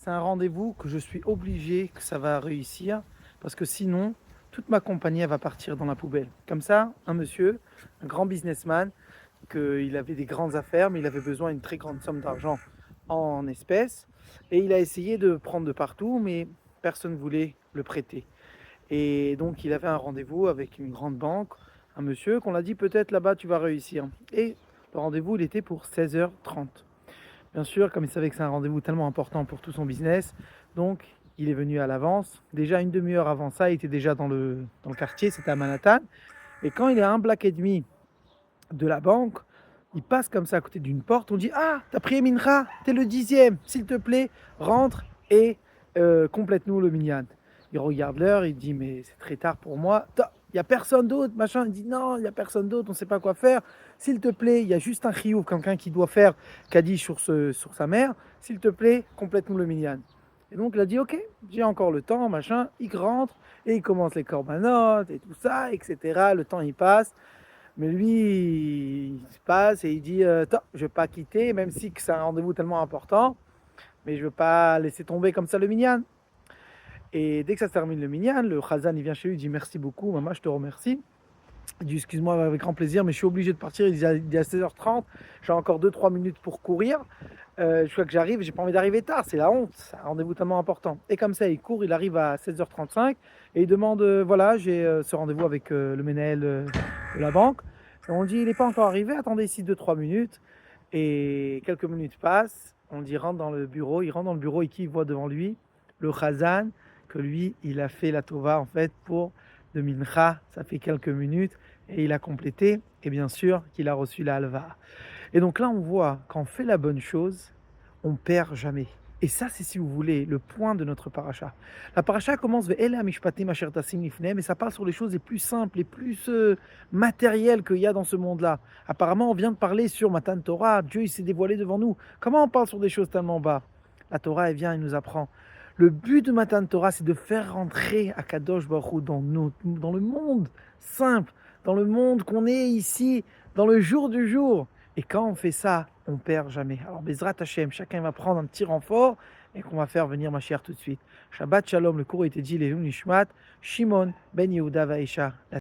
c'est un rendez-vous que je suis obligé que ça va réussir parce que sinon, toute ma compagnie elle va partir dans la poubelle. Comme ça, un monsieur, un grand businessman, qu'il avait des grandes affaires, mais il avait besoin d'une très grande somme d'argent en espèces. Et il a essayé de prendre de partout, mais personne ne voulait le prêter. Et donc, il avait un rendez-vous avec une grande banque, un monsieur, qu'on l'a dit peut-être là-bas tu vas réussir. Et le rendez-vous, il était pour 16h30. Bien sûr, comme il savait que c'est un rendez-vous tellement important pour tout son business, donc il est venu à l'avance. Déjà une demi-heure avant ça, il était déjà dans le quartier, c'était à Manhattan. Et quand il est à un bloc et demi de la banque, il passe comme ça à côté d'une porte. On dit: Ah, t'as pris Mincha, t'es le 10e, s'il te plaît, rentre et complète-nous le minyan. Il regarde l'heure, il dit: Mais c'est très tard pour moi. Il n'y a personne d'autre, machin. Il dit: Non, il n'y a personne d'autre, on ne sait pas quoi faire. S'il te plaît, il y a juste un chiouf, quelqu'un qui doit faire Kaddish sur sa mère. S'il te plaît, complète-nous le minyan. Et donc il a dit: Ok, j'ai encore le temps, machin. Il rentre et il commence les corbanotes et tout ça, etc. Le temps il passe. Mais lui, il se passe et il dit je ne vais pas quitter, même si c'est un rendez-vous tellement important, mais je ne veux pas laisser tomber comme ça le minyan. Et dès que ça se termine le minyan, le Khazan il vient chez lui, il dit merci beaucoup, maman, je te remercie. Il dit excuse-moi avec grand plaisir, mais je suis obligé de partir. Il dit à 16h30, j'ai encore 2-3 minutes pour courir. Je crois que j'arrive, j'ai pas envie d'arriver tard, c'est la honte, c'est un rendez-vous tellement important. Et comme ça, il court, il arrive à 16h35 et il demande voilà, j'ai ce rendez-vous avec le Ménel de la banque. Et on dit il n'est pas encore arrivé, attendez ici 2-3 minutes. Et quelques minutes passent, on dit rentre dans le bureau, il rentre dans le bureau et qui voit devant lui le Khazan, que lui, il a fait la Tova en fait pour de Mincha, ça fait quelques minutes, et il a complété, et bien sûr qu'il a reçu la halva. Et donc là, on voit quand on fait la bonne chose, on perd jamais. Et ça, c'est, si vous voulez, le point de notre paracha. La paracha commence Ve'ela mishpatim asher tasim lifnehem, mais ça parle sur les choses les plus simples, les plus matérielles qu'il y a dans ce monde-là. Apparemment, on vient de parler sur Matan Torah, Dieu il s'est dévoilé devant nous. Comment on parle sur des choses tellement bas? La Torah, elle vient, elle nous apprend. Le but de Matan Torah, c'est de faire rentrer Akadosh Baruch Hu dans le monde simple, dans le monde qu'on est ici, dans le jour du jour. Et quand on fait ça, on perd jamais. Alors, Bezrat Hashem, chacun va prendre un petit renfort et qu'on va faire venir Mashiach tout de suite. Shabbat Shalom, le cours était dit, les Nishmat, Shimon, Ben Yehuda Vaisha, la